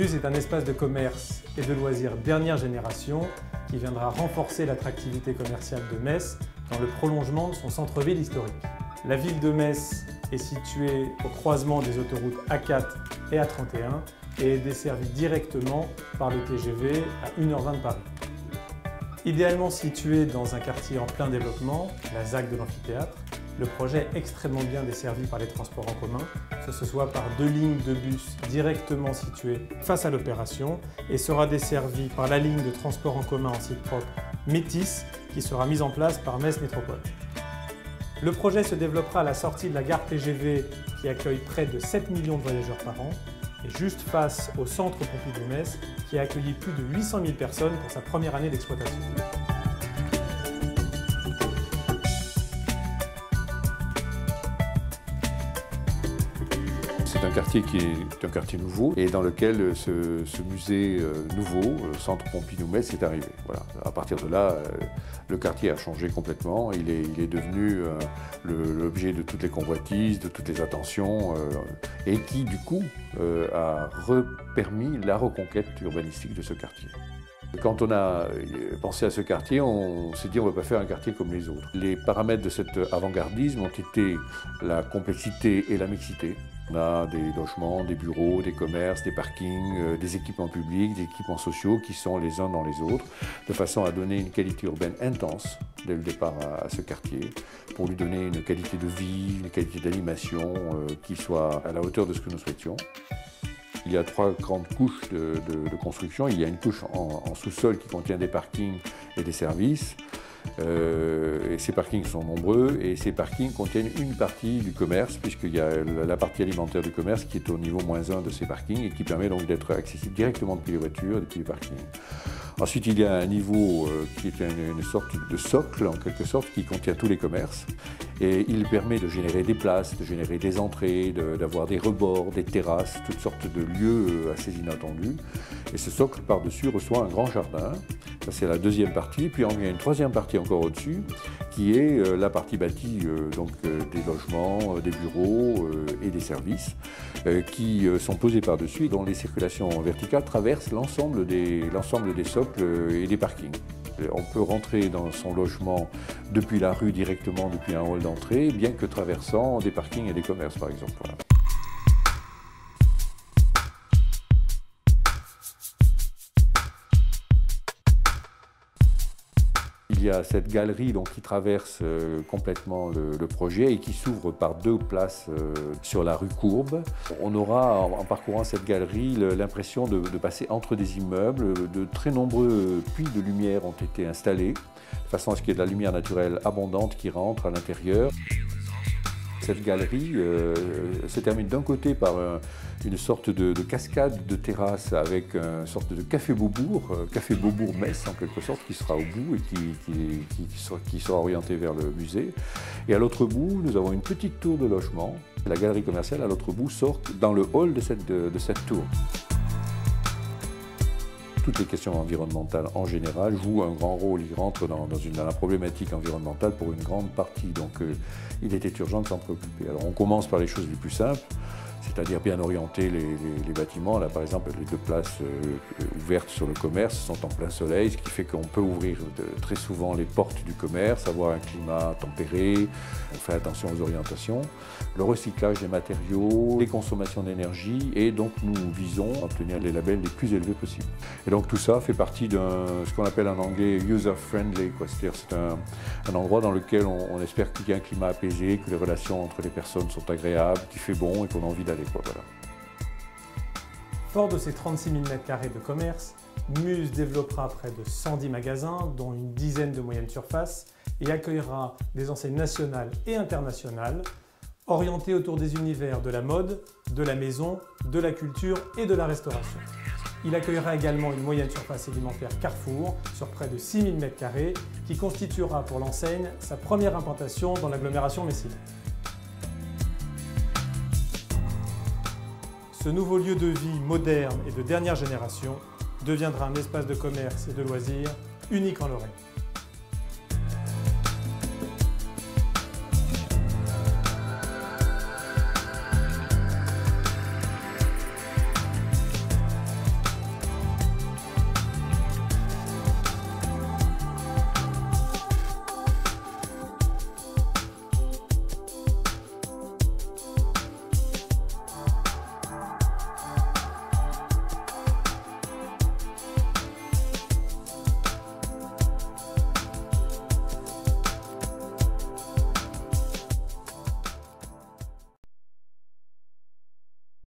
Muse est un espace de commerce et de loisirs dernière génération qui viendra renforcer l'attractivité commerciale de Metz dans le prolongement de son centre-ville historique. La ville de Metz est située au croisement des autoroutes A4 et A31 et est desservie directement par le TGV à 1h20 de Paris. Idéalement situé dans un quartier en plein développement, la ZAC de l'amphithéâtre, le projet est extrêmement bien desservi par les transports en commun, que ce soit par 2 lignes de bus directement situées face à l'opération et sera desservi par la ligne de transport en commun en site propre Métis qui sera mise en place par Metz Métropole. Le projet se développera à la sortie de la gare TGV qui accueille près de 7 millions de voyageurs par an et juste face au centre Pompidou-Metz qui a accueilli plus de 800 000 personnes pour sa première année d'exploitation. C'est un quartier qui est un quartier nouveau et dans lequel ce musée nouveau, le centre Pompidou-Metz, est arrivé. Voilà. À partir de là, le quartier a changé complètement. Il est devenu l'objet de toutes les convoitises, de toutes les attentions et qui, du coup, a permis la reconquête urbanistique de ce quartier. Quand on a pensé à ce quartier, on s'est dit on ne va pas faire un quartier comme les autres. Les paramètres de cet avant-gardisme ont été la complexité et la mixité. On a des logements, des bureaux, des commerces, des parkings, des équipements publics, des équipements sociaux qui sont les uns dans les autres, de façon à donner une qualité urbaine intense dès le départ à ce quartier, pour lui donner une qualité de vie, une qualité d'animation qui soit à la hauteur de ce que nous souhaitions. Il y a 3 grandes couches de construction. Il y a une couche en sous-sol qui contient des parkings et des services. Et ces parkings sont nombreux et ces parkings contiennent une partie du commerce puisqu'il y a la partie alimentaire du commerce qui est au niveau -1 de ces parkings et qui permet donc d'être accessible directement depuis les voitures et depuis les parkings. Ensuite, il y a un niveau qui est une sorte de socle, en quelque sorte, qui contient tous les commerces. Et il permet de générer des places, de générer des entrées, d'avoir des rebords, des terrasses, toutes sortes de lieux assez inattendus. Et ce socle, par-dessus, reçoit un grand jardin. Ça, c'est la deuxième partie. Puis il y a une troisième partie encore au-dessus, qui est la partie bâtie des logements, des bureaux et des services, qui sont posés par-dessus et dont les circulations verticales traversent l'ensemble des socles et des parkings. On peut rentrer dans son logement depuis la rue directement, depuis un hall d'entrée, bien que traversant des parkings et des commerces, par exemple. Voilà. Il y a cette galerie qui traverse complètement le projet et qui s'ouvre par 2 places sur la rue Courbe. On aura, en parcourant cette galerie, l'impression de passer entre des immeubles. De très nombreux puits de lumière ont été installés, de façon à ce qu'il y ait de la lumière naturelle abondante qui rentre à l'intérieur. Cette galerie se termine d'un côté par une sorte de cascade de terrasse avec une sorte de café Beaubourg Metz en quelque sorte, qui sera au bout et qui sera orienté vers le musée. Et à l'autre bout, nous avons une petite tour de logement. La galerie commerciale à l'autre bout sort dans le hall de cette tour. Toutes les questions environnementales en général jouent un grand rôle. Ils rentrent dans la problématique environnementale pour une grande partie. Donc il était urgent de s'en préoccuper. Alors on commence par les choses les plus simples, c'est-à-dire bien orienter les bâtiments. Là par exemple, les 2 places ouvertes sur le commerce sont en plein soleil, ce qui fait qu'on peut ouvrir très souvent les portes du commerce, avoir un climat tempéré, on fait attention aux orientations. Le recyclage des matériaux, les consommations d'énergie et donc nous visons à obtenir les labels les plus élevés possibles. Et donc tout ça fait partie de ce qu'on appelle en anglais user-friendly, c'est-à-dire c'est un endroit dans lequel on espère qu'il y a un climat apaisé, que les relations entre les personnes sont agréables, qu'il fait bon et qu'on a envie d'aller. Voilà. Fort de ses 36 000 m² de commerce, Muse développera près de 110 magasins, dont une dizaine de moyennes surfaces, et accueillera des enseignes nationales et internationales, orientées autour des univers de la mode, de la maison, de la culture et de la restauration. Il accueillera également une moyenne surface alimentaire Carrefour sur près de 6 000 m² qui constituera pour l'enseigne sa première implantation dans l'agglomération messine. Ce nouveau lieu de vie moderne et de dernière génération deviendra un espace de commerce et de loisirs unique en Lorraine.